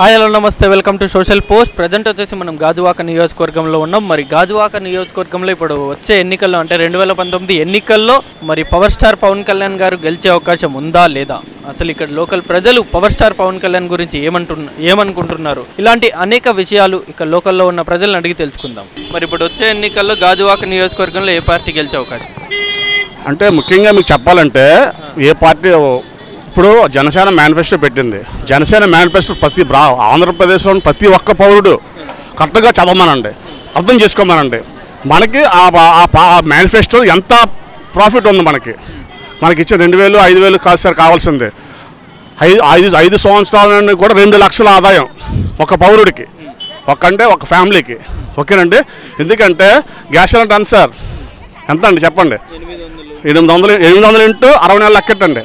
Hi hello నమస్తే welcome to social post. Present వచ్చేసి మనం గాజువాక నియోజకవర్గంలో ఉన్నాం. మరి గాజువాక నియోజకవర్గంలో ఇప్పుడు వచ్చే ఎన్నికల్లో అంటే 2019 ఎన్నికల్లో మరి పవర్ స్టార్ పవన్ కళ్యాణ్ గారు గెలిచే అవకాశం ఉందా లేదా, అసలు ఇక్కడ లోకల్ ప్రజలు పవర్ స్టార్ పవన్ కళ్యాణ్ గురించి ఏమనుకుంటున్నారు, ఇలాంటి అనేక విషయాలు ఇక్కడ లోకల్లో ఉన్న ప్రజలను అడిగి తెలుసుకుందాం. మరి ఇప్పుడు వచ్చే ఎన్నికల్లో గాజువాక నియోజకవర్గంలో ఏ పార్టీ గెలిచే అవకాశం? అంటే ముఖ్యంగా మీకు చెప్పాలంటే ఏ పార్టీ ఇప్పుడు జనసేన మేనిఫెస్టో పెట్టింది. జనసేన మేనిఫెస్టో ఆంధ్రప్రదేశ్లోని ప్రతి ఒక్క పౌరుడు కరెక్ట్గా చదవమనండి, అర్థం చేసుకోమనండి. మనకి ఆ మేనిఫెస్టో ఎంత ప్రాఫిట్ ఉంది మనకి ఇచ్చే 2,000 5,000 కాదు సార్ కావాల్సింది. 5 సంవత్సరాల నుండి కూడా 2 లక్షల ఆదాయం ఒక పౌరుడికి, ఒక ఫ్యామిలీకి. ఓకేనండి. ఎందుకంటే గ్యాస్ సిలిండర్ ఎంత సార్, ఎంత అండి చెప్పండి? 800 ఇంటూ 64 లెక్కెట్టండి,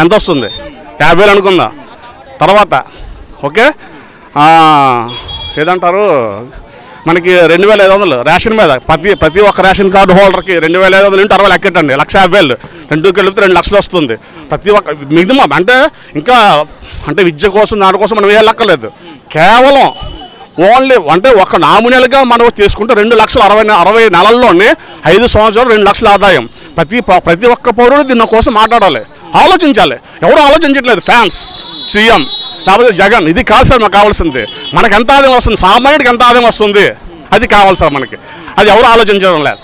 ఎంత వస్తుంది? 50,000 అనుకుందా. తర్వాత ఓకే ఏదంటారు, మనకి 2,500 రేషన్ మీద ప్రతి ఒక్క రేషన్ కార్డు హోల్డర్కి 2,500 ఇంటూ 60 లెక్కెట్టండి, 1,50,000. 2 కలిపితే 2 లక్షలు వస్తుంది. ప్రతి ఒక్క మినిమం అంటే విద్య కోసం దాని కోసం మనం ఏ లెక్కలేదు. కేవలం ఓన్లీ అంటే ఒక నామినల్గా మనం తీసుకుంటే 2,60,000 నెలల్లోనే 5 సంవత్సరాలు 2 లక్షల ఆదాయం. ప్రతి ఒక్క పౌరుడు దీని కోసం మాట్లాడాలి, ఆలోచించాలి. ఎవరు ఆలోచించట్లేదు. ఫ్యాన్స్, సీఎం లేకపోతే జగన్, ఇది కాదు సార్ మాకు కావాల్సింది. మనకు ఎంత ఆదాయం వస్తుంది, సామాన్యుడికి ఎంత ఆదాయం వస్తుంది, అది కావాలి సార్ మనకి. అది ఎవరు ఆలోచించడం లేదు.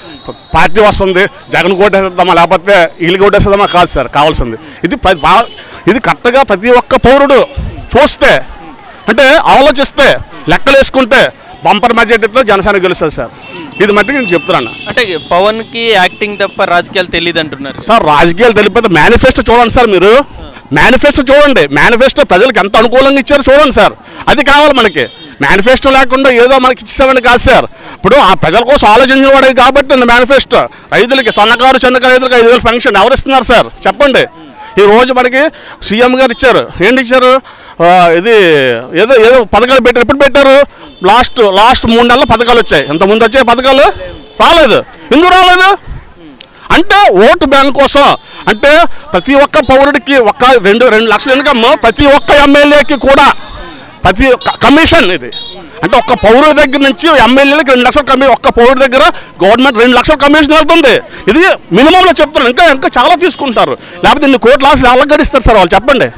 పార్టీ వస్తుంది, జగన్ కోటేసేద్దామా లేకపోతే వీళ్ళు కోటేసేద్దామా కాదు సార్ కావాల్సింది. ఇది కరెక్ట్గా ప్రతి ఒక్క పౌరుడు చూస్తే, అంటే ఆలోచిస్తే, లెక్కలు వేసుకుంటే బంపర్ మెజారిటీతో జనసేన గెలుస్తుంది సార్. ఇది మట్టి నేను చెప్తున్నాను. అంటే పవన్కి యాక్టింగ్ తప్ప రాజకీయాలు తెలియదు అంటున్నారు సార్. రాజకీయాలు తెలియకపోతే మేనిఫెస్టో చూడండి సార్. మీరు మేనిఫెస్టో చూడండి, మేనిఫెస్టో ప్రజలకు ఎంత అనుకూలంగా ఇచ్చారో చూడండి సార్. అది కావాలి మనకి. మేనిఫెస్టో లేకుండా ఏదో మనకి ఇచ్చేసామని కాదు సార్. ఇప్పుడు ఆ ప్రజల కోసం ఆలోచించిన వాడే కాబట్టి మేనిఫెస్టో. రైతులకి సన్నకారు చిన్నకారు రైతులకు 5,000 పెన్షన్ ఎవరు ఇస్తున్నారు సార్ చెప్పండి? ఈరోజు మనకి సీఎం గారు ఇచ్చారు. ఏంటి ఇచ్చారు? ఇది ఏదో పథకాలు పెట్టారు. ఎప్పుడు పెట్టారు? లాస్ట్ 3 నెలల పథకాలు వచ్చాయి. ఇంతకుముందు వచ్చే పథకాలు రాలేదు. ఎందుకు రాలేదు? అంటే ఓటు బ్యాంక్ కోసం. అంటే ప్రతి ఒక్క పౌరుడికి 2 లక్షల ఇన్కమ్, ప్రతి ఒక్క ఎమ్మెల్యేకి కూడా ప్రతి కమిషన్. ఇది అంటే ఒక్క పౌరుడి దగ్గర నుంచి ఎమ్మెల్యేలకు 2 లక్షల ఒక్క పౌరుడి దగ్గర గవర్నమెంట్ 2 లక్షల కమిషన్ వెళ్తుంది. ఇది మినిమంలో చెప్తున్నారు. ఇంకా చాలా తీసుకుంటారు. లేకపోతే ఇన్ని కోట్ల ఆశలు ఎలా గడిస్తారు సార్ వాళ్ళు చెప్పండి?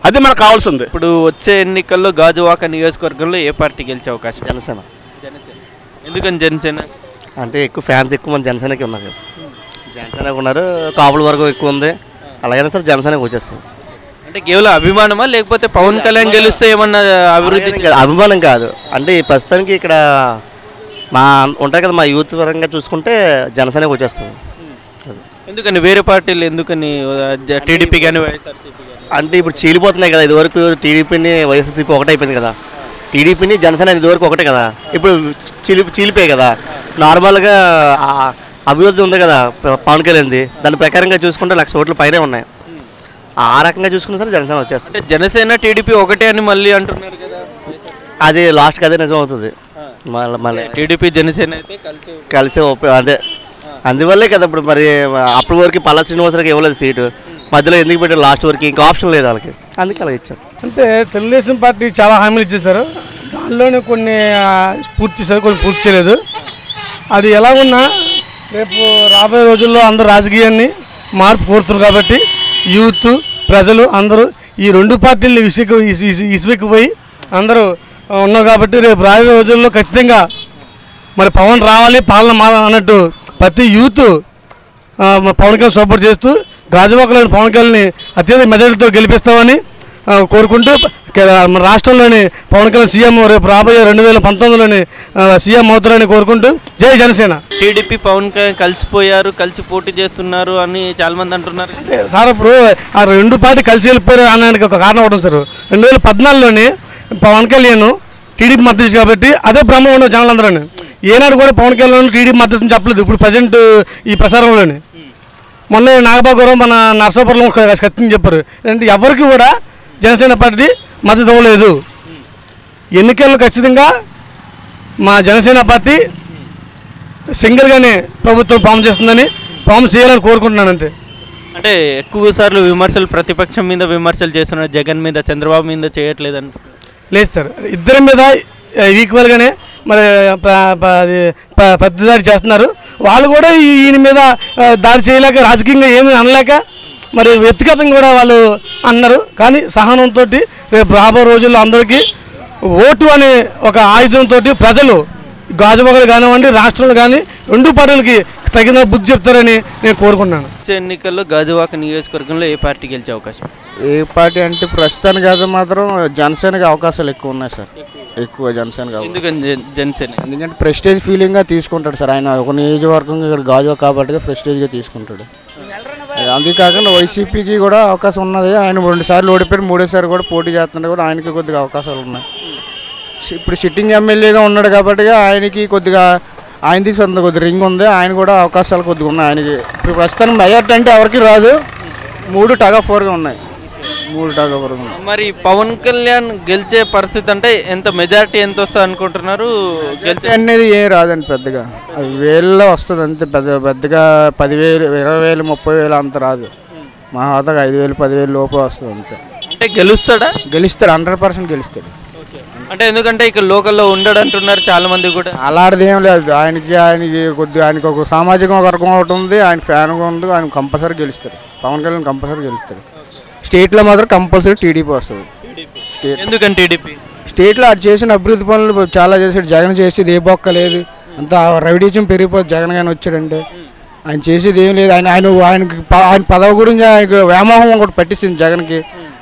అది మనకు కావాల్సింది. ఇప్పుడు వచ్చే ఎన్నికల్లో గాజువాక నియోజకవర్గంలో ఏ పార్టీ గెలిచే అవకాశం? జనసేన. ఎందుకని జనసేన? అంటే ఫ్యాన్స్ ఎక్కువ మంది జనసేనకి ఉన్నారు. జనసేనకు ఉన్నారు. కాపుల వర్గం ఎక్కువ ఉంది. అలాగైనా సరే జనసేనకి వచ్చేస్తుంది. అంటే కేవలం అభిమానమా లేకపోతే పవన్ కళ్యాణ్ గెలిస్తే ఏమన్నా అభివృద్ధి? అభిమానం కాదు. అంటే ప్రస్తుతానికి ఇక్కడ ఉంటాయి కదా, మా యూత్ పరంగా చూసుకుంటే జనసేనకి వచ్చేస్తుంది. ఎందుకని వేరే పార్టీలు ఎందుకని టీడీపీ కానీ వైఎస్ఆర్సీపీ? అంటే ఇప్పుడు చీలిపోతున్నాయి కదా. ఇదివరకు టీడీపీని వైఎస్ఆర్సీపీ ఒకటే అయిపోయింది కదా. టీడీపీని జనసేన ఇదివరకు ఒకటే కదా. ఇప్పుడు చీలిపోయాయి కదా. నార్మల్గా అభివృద్ధి ఉంది కదా పవన్ కళ్యాణ్ది. దాని ప్రకారంగా చూసుకుంటే 1,00,000 ఓట్ల పైనే ఉన్నాయి. ఆ రకంగా చూసుకున్నా సరే జనసేన వచ్చేస్తుంది. అంటే జనసేన టీడీపీ ఒకటే అని మళ్ళీ అంటున్నారు కదా. అది లాస్ట్కి అదే నిజం అవుతుంది. మళ్ళీ టీడీపీ జనసేన అయితే కలిసి అదే. అందువల్లే కదా ఇప్పుడు మరి అప్పటి వరకు పల్లా శ్రీనివాసరావుకి ఇవ్వలేదు సీటు. మధ్యలో ఎందుకు పెట్టారు లాస్ట్ వరకు? ఇంకా ఆప్షన్ లేదు వాళ్ళకి, అందుకే అలా ఇచ్చారు. అంటే తెలుగుదేశం పార్టీ చాలా హామీలు ఇచ్చేశారు. దానిలోనే కొన్ని పూర్తి చేశారు, కొన్ని పూర్తి చేయలేదు. అది ఎలా ఉన్నా రేపు రాబోయే రోజుల్లో అందరూ రాజకీయాన్ని మార్పు కోరుతున్నారు కాబట్టి యూత్ ప్రజలు అందరూ ఈ 2 పార్టీలు ఇసుపెక్కిపోయి అందరూ ఉన్నారు కాబట్టి రేపు రాబోయే రోజుల్లో ఖచ్చితంగా మరి పవన్ రావాలి, పాలన మారాలి అన్నట్టు ప్రతి యూత్ పవన్ కళ్యాణ్ సపోర్ట్ చేస్తూ గాజువాకలోని పవన్ కళ్యాణ్ని అత్యధిక మెజారిటీతో గెలిపిస్తామని కోరుకుంటూ మన రాష్ట్రంలోని పవన్ కళ్యాణ్ సీఎం రేపు రాబోయే 2019లోని సీఎం అవుతారని కోరుకుంటూ జై జనసేన. టీడీపీ పవన్ కళ్యాణ్ కలిసిపోయారు, కలిసి పోటీ చేస్తున్నారు అని చాలా మంది అంటున్నారు సార్. ఇప్పుడు ఆ 2 పార్టీ కలిసి వెళ్ళిపోయారు అనడానికి ఒక కారణం అవడం సార్. 2014లోని పవన్ కళ్యాణ్ టీడీపీ మద్దతు కాబట్టి అదే బ్రహ్మ ఉండవు జనాలందరూ. ఏనాడు కూడా పవన్ కళ్యాణ్ టీడీపీ మద్దతు చెప్పలేదు. ఇప్పుడు ప్రజెంట్ ఈ ప్రసారంలోని మొన్న నాగబాగూరం మన నర్సాపురంలో ఖచ్చితంగా చెప్పారు. అంటే ఎవరికి కూడా జనసేన పార్టీ మద్దతు ఇవ్వలేదు. ఎన్నికల్లో ఖచ్చితంగా మా జనసేన పార్టీ సింగిల్గానే ప్రభుత్వం ఫామ్ చేస్తుందని, ఫామ్ చేయాలని కోరుకుంటున్నాను అంతే. అంటే ఎక్కువ సార్లు విమర్శలు ప్రతిపక్షం మీద విమర్శలు చేస్తున్నారు, జగన్ మీద చంద్రబాబు మీద చేయట్లేదంట. లేదు సార్, ఇద్దరి మీద ఈక్వల్గానే మరి పెద్ద దాడి చేస్తున్నారు. వాళ్ళు కూడా ఈయన మీద దాడి చేయలేక, రాజకీయంగా ఏమీ అనలేక మరి వ్యక్తిగతంగా కూడా వాళ్ళు అన్నారు. కానీ సహనంతో రేపు రాబో రోజుల్లో అందరికీ ఓటు అనే ఒక ఆయుధంతో ప్రజలు గాజువాకలు కానివ్వండి, రాష్ట్రంలో కానీ రెండు పార్టీలకి తగిన బుద్ధి చెప్తారని నేను కోరుకున్నాను. వచ్చే ఎన్నికల్లో గాజువాక నియోజకవర్గంలో ఏ పార్టీ గెలిచే అవకాశం? ఏ పార్టీ అంటే ప్రస్తుతానికి అయితే మాత్రం జనసేనకి అవకాశాలు ఎక్కువ ఉన్నాయి సార్. ఎక్కువ జనసేనకి. ఎందుకని జనసేన? ఎందుకంటే ప్రెస్టేజ్ ఫీలింగ్గా తీసుకుంటాడు సార్ ఆయన. ఒక నియోజకవర్గం ఇక్కడ గాజువాక కాబట్టి ప్రెస్టేజ్గా తీసుకుంటాడు. అంతేకాకుండా వైసీపీకి కూడా అవకాశం ఉన్నది. ఆయన 2 సార్లు ఓడిపోయి 3వ సారి కూడా పోటీ చేస్తుంటే కూడా ఆయనకి కొద్దిగా అవకాశాలు ఉన్నాయి. ఇప్పుడు సిట్టింగ్ ఎమ్మెల్యేగా ఉన్నాడు కాబట్టి ఆయనకి కొద్దిగా ఆయనది సొంత కొద్దిగా రింగ్ ఉంది. ఆయన కూడా అవకాశాలు కొద్దిగా ఉన్నాయి ఆయనకి. ఇప్పుడు ప్రస్తుతానికి మెజార్టీ అంటే ఎవరికి రాదు. 3 టగ్ ఆఫ్ 4గా ఉన్నాయి. 3 టగ్ ఆఫ్ 4 ఉన్నాయి. మరి పవన్ కళ్యాణ్ గెలిచే పరిస్థితి అంటే ఎంత మెజార్టీ ఎంత వస్తుంది అనుకుంటున్నారు? గెలిచే అనేది ఏం రాదండి పెద్దగా, అది వేలలో వస్తుంది అంతే. పెద్దగా 10,000, 20,000, 30,000 అంత రాదు. మా హోదాగా 5,000, 10,000 లోపు వస్తుంది అంతే. అంటే గెలుస్తాడా? గెలుస్తాడు, 100% గెలుస్తాడు. అంటే ఎందుకంటే ఇక్కడ లోకల్లో ఉండడు అంటున్నారు చాలా మంది కూడా. అలాంటిది ఏం లేదు. ఆయనకి కొద్దిగా ఆయనకి ఒక సామాజిక వర్గం ఒకటి ఉంది. ఆయన ఫ్యాన్గా ఉంది. ఆయన కంపల్సరీ గెలుస్తాడు. పవన్ కళ్యాణ్ కంపల్సరీ గెలుస్తాడు. స్టేట్లో మాత్రం కంపల్సరీ టీడీపీ వస్తుంది. ఎందుకంటే టీడీపీ స్టేట్లో అది చేసిన అభివృద్ధి పనులు చాలా చేసాడు. జగన్ చేసేది ఏ బొక్క లేదు. అంత రౌడీజం పెరిగిపోతుంది జగన్ కానీ వచ్చాడంటే. ఆయన చేసేది ఏం లేదు. ఆయన పదవి గురించి ఆయనకు వ్యామోహం ఒకటి పట్టిస్తుంది జగన్కి.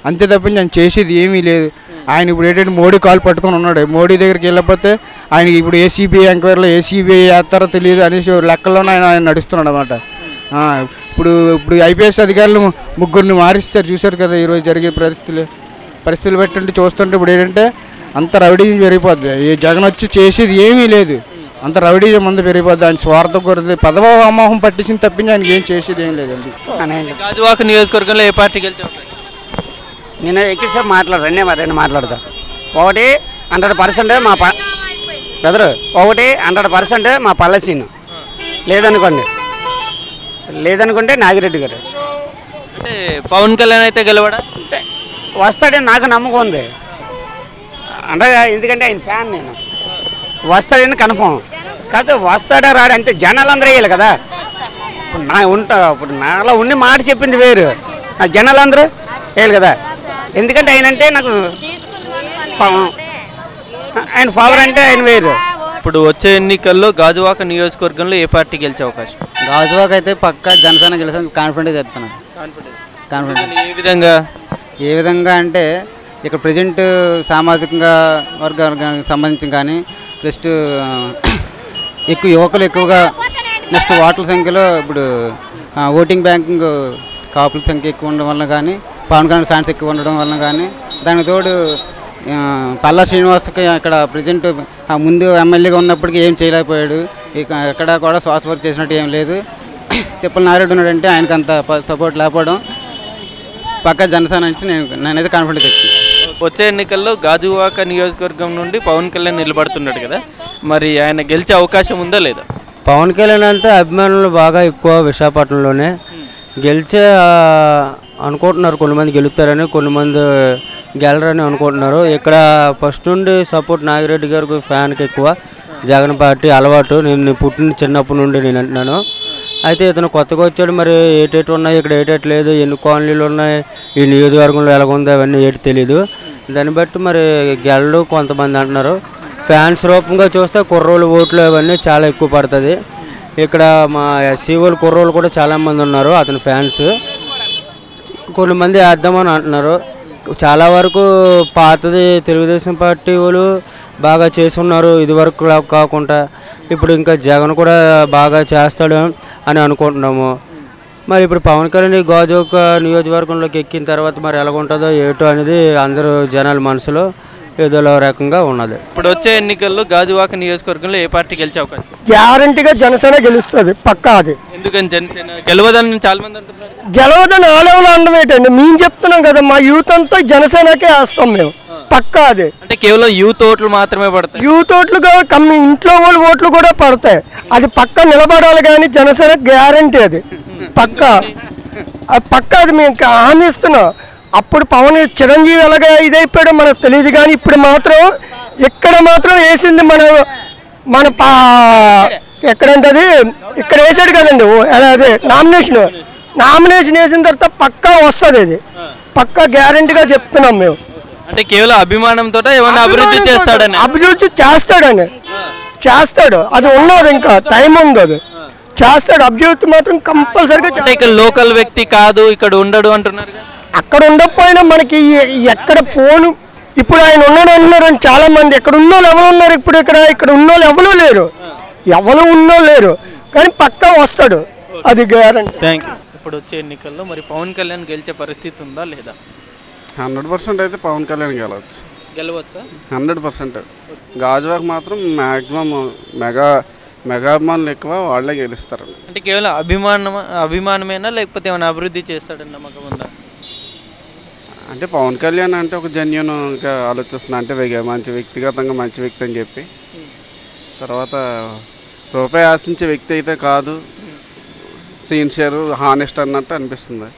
అంతే తప్పించి ఆయన చేసేది ఏమీ లేదు. ఆయన ఇప్పుడు ఏంటంటే మోడీ కాలు పట్టుకొని ఉన్నాడు. మోడీ దగ్గరికి వెళ్ళకపోతే ఆయనకి ఇప్పుడు ఏసీబీఐ ఎంక్వైరీలో ఏసీబీఐ వేస్తారో తెలియదు అనేసి లెక్కల్లోనే ఆయన నడుస్తున్నాడు అన్నమాట. ఇప్పుడు ఐపీఎస్ అధికారులు 3 మారిస్తారు చూశారు కదా ఈరోజు జరిగే పరిస్థితులు పెట్టండి చూస్తుంటే. ఇప్పుడు ఏంటంటే అంత రౌడీజం పెరిగిపోద్ది. ఈ జగన్ వచ్చి చేసేది ఏమీ లేదు. అంత రౌడీజం మంది పెరిగిపోద్ది. ఆయన స్వార్థ కొరది పదవ అమోహం పట్టించింది తప్పించి ఆయనకి ఏం చేసేది ఏం లేదండి. గాజువాక నియోజకవర్గంలో ఏ పార్టీ గెలిచే? నేను ఎక్కిసేపు రెండు మాట్లాడతా. ఒకటి 100% మా బ్రదరు, ఒకటి 100% మా పల్లెసీను. లేదనుకుంటే నాగిరెడ్డి గారు. అంటే పవన్ కళ్యాణ్ అయితే గెలవడా? వస్తాడని నాకు నమ్మకం ఉంది. అంటే ఎందుకంటే ఆయన ఫ్యాన్ నేను. వస్తాడని కన్ఫర్మ్. కాకపోతే వస్తాడా రాడు అంతే. జనాలు అందరూ వేయాలి కదా. ఇప్పుడు నాలో ఉండి మాట చెప్పింది వేరు. జనాలందరూ వేయాలి కదా. ఎందుకంటే ఆయన అంటే నాకు ఆయన పవర్ అంటే ఆయన వేరు. ఇప్పుడు వచ్చే ఎన్నికల్లో గాజువాక నియోజకవర్గంలో ఏ పార్టీ గెలిచే అవకాశం? గాజువాక అయితే పక్కా జనసేన గెలిచాను కాన్ఫిడెంట్ చెప్తున్నాను. కాన్ఫిడెంట్ ఏ విధంగా అంటే ఇక్కడ ప్రజెంట్ సామాజికంగా వర్గానికి సంబంధించి కానీ నెక్స్ట్ ఎక్కువ యువకులు ఎక్కువగా నెక్స్ట్ ఓట్ల సంఖ్యలో ఇప్పుడు ఓటింగ్ బ్యాంకింగ్ కాపుల సంఖ్య ఎక్కువ ఉండడం వల్ల కానీ పవన్ కళ్యాణ్ ఫ్యాన్స్ ఎక్కువ ఉండడం వల్ల కానీ దానికి తోడు పల్లా శ్రీనివాస్కి ఇక్కడ ప్రజెంట్ ముందు ఎమ్మెల్యేగా ఉన్నప్పటికీ ఏం చేయలేకపోయాడు. ఇక ఎక్కడ కూడా సోషల్ వర్క్ చేసినట్టు ఏం లేదు. తిప్పల నారాయణ ఉన్నాడంటే ఆయనకు అంత సపోర్ట్ లేకపోవడం పక్కా జనసేన నుంచి నేనైతే కాన్ఫిడెంట్ తెచ్చాను. వచ్చే ఎన్నికల్లో గాజువాక నియోజకవర్గం నుండి పవన్ కళ్యాణ్ నిలబడుతున్నాడు కదా, మరి ఆయన గెలిచే అవకాశం ఉందా లేదా? పవన్ కళ్యాణ్ అంటే అభిమానులు బాగా ఎక్కువ విశాఖపట్నంలోనే గెలిచే అనుకుంటున్నారు. కొంతమంది గెలుస్తారని, కొంతమంది గెలరని అనుకుంటున్నారు. ఇక్కడ ఫస్ట్ నుండి సపోర్ట్ నాగిరెడ్డి గారికి ఫ్యాన్కి ఎక్కువ. జగన్ పార్టీ అలవాటు. నేను పుట్టిన చిన్నప్పటి నుండి నేను అంటున్నాను. అయితే ఇతను కొత్తగా వచ్చాడు. మరి ఏటేటి ఉన్నాయి, ఇక్కడ ఏటేటి లేదు, ఎన్ని కాలనీలు ఉన్నాయి, ఈ నియోజకవర్గంలో ఎలాగుందో అవన్నీ ఏటి తెలీదు. దాన్ని బట్టి మరి గెలడు కొంతమంది అంటున్నారు. ఫ్యాన్స్ రూపంగా చూస్తే కుర్రోళ్ళు ఓట్లు అవన్నీ చాలా ఎక్కువ పడుతుంది. ఇక్కడ మా ఎస్సీఓలు కుర్రోళ్ళు కూడా చాలామంది ఉన్నారు అతని ఫ్యాన్స్. కొంతమంది వేద్దామని అంటున్నారు. చాలా వరకు పాతది తెలుగుదేశం పార్టీ వాళ్ళు బాగా చేస్తున్నారు ఇదివరకు కాకుండా. ఇప్పుడు ఇంకా జగన్ కూడా బాగా చేస్తాడు అని అనుకుంటున్నాము. మరి ఇప్పుడు పవన్ కళ్యాణ్ గాజువాక నియోజకవర్గంలోకి ఎక్కిన తర్వాత మరి ఎలాగుంటుందో ఏటో అనేది అందరూ జనాల మనసులో ఏదోలా రకంగా ఉన్నది. ఇప్పుడు వచ్చే ఎన్నికల్లో గాజువాక నియోజకవర్గంలో ఏ పార్టీ గెలిచే అవకాశం? గ్యారంటీగా జనసేన గెలుస్తుంది పక్కా. అది ఎందుకని జనసేన గెలవదని చాలా మంది అంటున్నారు. గెలవదని ఆలయంలో అనడం ఏంటండి, మేము చెప్తున్నాం కదా, మా యూత్ అంతా జనసేనకే వేస్తాం మేము పక్కా. అది అంటే కేవలం యూత్ ఓట్లు మాత్రమే పడతాయి. యూత్ ఓట్లు కమ్మి ఇంట్లో వాళ్ళ ఓట్లు కూడా పడతాయి. అది పక్కా నిలబడాలి కానీ జనసేన గ్యారంటీ అది పక్కా. అది పక్కా. అది మేము హామీ ఇస్తున్నాం. అప్పుడు పవన్ చిరంజీవి ఎలాగ ఇదైపోయాడో మనకు తెలియదు, కానీ ఇప్పుడు మాత్రం ఇక్కడ మాత్రం వేసింది మన ఎక్కడంటది ఇక్కడ వేసాడు కదండి. అదే నామినేషన్ వేసిన తర్వాత పక్కా వస్తుంది, అది పక్కా గ్యారంటీగా చెప్తున్నాం మేము. అంటే కేవలం అభిమానంతో ఏమన్నా అభివృద్ధి చేస్తాడని, అభివృద్ధి చేస్తాడు, అది ఉన్నది, ఇంకా టైం ఉంది, అది చేస్తాడు. అభివృద్ధి మాత్రం కంపల్సరీగా. ఇక్కడ లోకల్ వ్యక్తి కాదు, ఇక్కడ ఉండడు అంటున్నారు. అక్కడ ఉండకపోయినా మనకి ఎక్కడ ఫోను ఇప్పుడు ఆయన ఉన్నాడు అంటున్నారు చాలా మంది. ఇక్కడ ఉన్నోళ్ళు ఎవరు ఉన్నారు, ఇప్పుడు ఇక్కడ ఉన్నోళ్ళు ఎవరు లేరు, కానీ పక్కా వస్తాడు, అది గ్యారంటీ. Thank you. ఇప్పుడు వచ్చే ఎన్నికల్లో మరి పవన్ కళ్యాణ్ గెలిచే పరిస్థితి ఉందా లేదా? 100% అయితే పవన్ కళ్యాణ్ గెలవచ్చా? 100%. గాజువాక మాత్రం మ్యాక్సిమం మెగాభిమానులు ఎక్కువ, వాళ్ళే గెలుస్తారు. అంటే కేవలం అభిమానమేనా లేకపోతే ఏమైనా అభివృద్ధి చేస్తాడని నమ్మకం ఉందా? అంటే పవన్ కళ్యాణ్ అంటే ఒక జెన్యూన్గా ఆలోచిస్తున్నా, అంటే వ్యక్తిగతంగా మంచి వ్యక్తి అని చెప్పి. తర్వాత రూపాయి ఆశించే వ్యక్తి అయితే కాదు, సిన్సియర్ హానెస్ట్ అన్నట్టు అనిపిస్తుంది.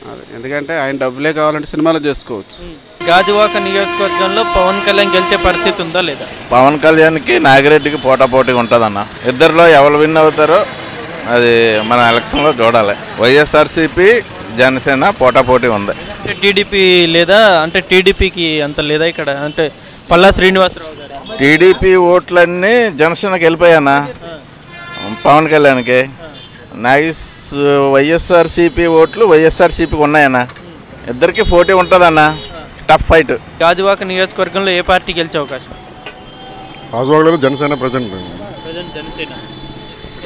అది ఎందుకంటే ఆయన డబ్బులే కావాలంటే సినిమాలో చేసుకోవచ్చు. గాజువాక నియోజకవర్గంలో పవన్ కళ్యాణ్ గెలిచే పరిస్థితి ఉందా లేదా? పవన్ కళ్యాణ్కి నాగిరెడ్డికి పోటాపోటీగా ఉంటుందన్న. ఇద్దరిలో ఎవరు విన్ అవుతారో అది మన ఎలక్షన్లో చూడాలి. వైఎస్ఆర్సీపీ జనసేన పోటాపోటీ ఉంది. అంటే టీడీపీ లేదా? అంటే టీడీపీకి అంత లేదా ఇక్కడ? అంటే పల్లా శ్రీనివాసరావు గారు. టీడీపీ ఓట్లన్నీ జనసేనకి వెళ్ళిపోయానా పవన్ కళ్యాణ్కి. వైఎస్ఆర్సీపీ ఓట్లు వైఎస్ఆర్సీపీకి ఉన్నాయన్నా. ఇద్దరికి పోటీ ఉంటుందన్న, టఫ్ ఫైట్. గాజువాక నియోజకవర్గంలో ఏ పార్టీ గెలిచే అవకాశం? గాజువాకలో జనసేన ప్రజెంట్. జనసేన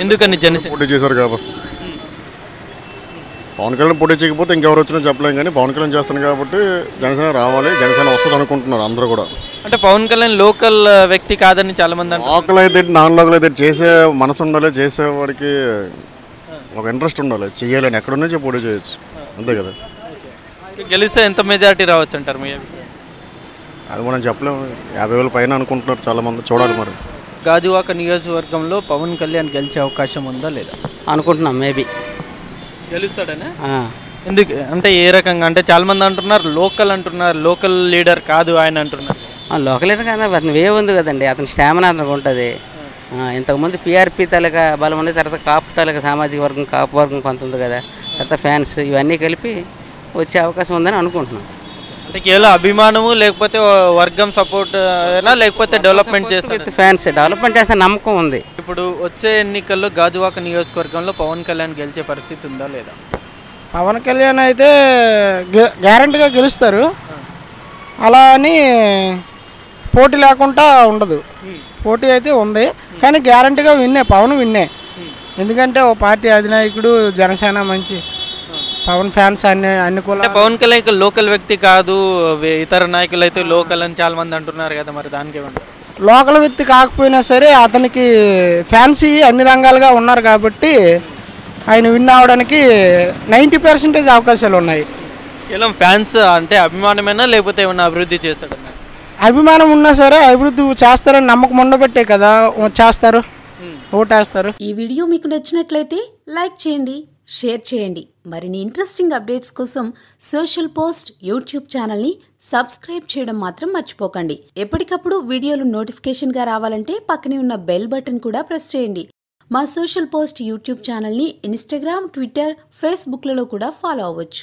ఎందుకని? జనసేన పోటీ చేశారు కాబట్టి. పవన్ కళ్యాణ్ పోటీ చేయకపోతే ఇంకెవరు వచ్చినా చెప్పలేం, కానీ పవన్ కళ్యాణ్ చేస్తాను కాబట్టి జనసేన రావాలి, జనసేన వస్తుంది అనుకుంటున్నారు అందరూ కూడా. అంటే పవన్ కళ్యాణ్ లోకల్ వ్యక్తి కాదని చాలా మంది అంటారు. లోకల్ అయితే నాన్ లోకల్ అయితే చేసే మనసు ఉండాలి, చేసేవాడికి ఒక ఇంట్రెస్ట్ ఉండాలి, చెయ్యాలని. ఎక్కడ నుంచి పోటీ చేయొచ్చు, అంతే కదా. గెలిస్తే ఎంత మెజారిటీ రావచ్చు అంటారు మీ అభిప్రాయం? అది మనం చెప్పలేము, 50,000 పైన అనుకుంటున్నారు చాలామంది, చూడాలి మరి. గాజువాక నియోజకవర్గంలో పవన్ కళ్యాణ్ గెలిచే అవకాశం ఉందా లేదా? అనుకుంటున్నాం, మేబీ గెలుస్తాడనే. ఎందుకు అంటే ఏ రకంగా? అంటే చాలా మంది అంటున్నారు లోకల్ లీడర్ కాదు ఆయన అంటున్నారు. లోకల్ లీడర్ కానీ అతని వే ఉంది కదండి, అతని స్టామినా అతనికి ఉంటుంది. ఇంతకుముందు పిఆర్పి తాలూకా బలం ఉంది, తర్వాత కాపు తాలూకా సామాజిక వర్గం, కాపు వర్గం కొంత ఉంది కదా, తర్వాత ఫ్యాన్స్, ఇవన్నీ కలిపి వచ్చే అవకాశం ఉందని అనుకుంటున్నాం. అంటే కేవలం అభిమానము లేకపోతే వర్గం సపోర్ట్ లేకపోతే డెవలప్మెంట్ చేస్తే ఫ్యాన్స్ డెవలప్మెంట్ చేస్తే నమ్మకం ఉంది. ఇప్పుడు వచ్చే ఎన్నికల్లో గాజువాక నియోజకవర్గంలో పవన్ కళ్యాణ్ గెలిచే పరిస్థితి ఉందా లేదా? పవన్ కళ్యాణ్ అయితే గ్యారంటీగా గెలుస్తారు, అలా అని పోటీ లేకుండా ఉండదు. పోటీ అయితే ఉంది, కానీ గ్యారంటీగా పవన్ విన్నే. ఎందుకంటే ఓ పార్టీ అధినాయకుడు, జనసేన మంచి పవన్ ఫ్యాన్స్ అన్ని కూడా. పవన్ కళ్యాణ్ లోకల్ వ్యక్తి కాదు, ఇతర నాయకులు అయితే లోకల్ అని చాలా మంది అంటున్నారు కదా, మరి దానికి ఏమంటారు? లోకల్ వ్యక్తి కాకపోయినా సరే అతనికి ఫ్యాన్స్ అన్ని రంగాలుగా ఉన్నారు కాబట్టి ఆయన విన్ అవడానికి 90% అవకాశాలు ఉన్నాయి. కేవలం ఫ్యాన్స్ అంటే అభిమానమేనా లేకపోతే ఏమన్నా అభివృద్ధి చేస్తాడన్నా? అభిమానం ఉన్నా సరే అభివృద్ధి చేస్తారని నమ్మకం ఉండబట్టే కదా చేస్తారు, ఓటేస్తారు. ఈ వీడియో మీకు నచ్చినట్లయితే లైక్ చేయండి, షేర్ చేయండి. మరిన్ని ఇంట్రెస్టింగ్ అప్డేట్స్ కోసం సోషల్ పోస్ట్ యూట్యూబ్ ఛానల్ని సబ్స్క్రైబ్ చేయడం మాత్రం మర్చిపోకండి. ఎప్పటికప్పుడు వీడియోలు నోటిఫికేషన్గా రావాలంటే పక్కనే ఉన్న బెల్ బటన్ కూడా ప్రెస్ చేయండి. మా సోషల్ పోస్ట్ యూట్యూబ్ ఛానల్ని ఇన్స్టాగ్రామ్, ట్విట్టర్, ఫేస్బుక్లలో కూడా ఫాలో అవ్వచ్చు.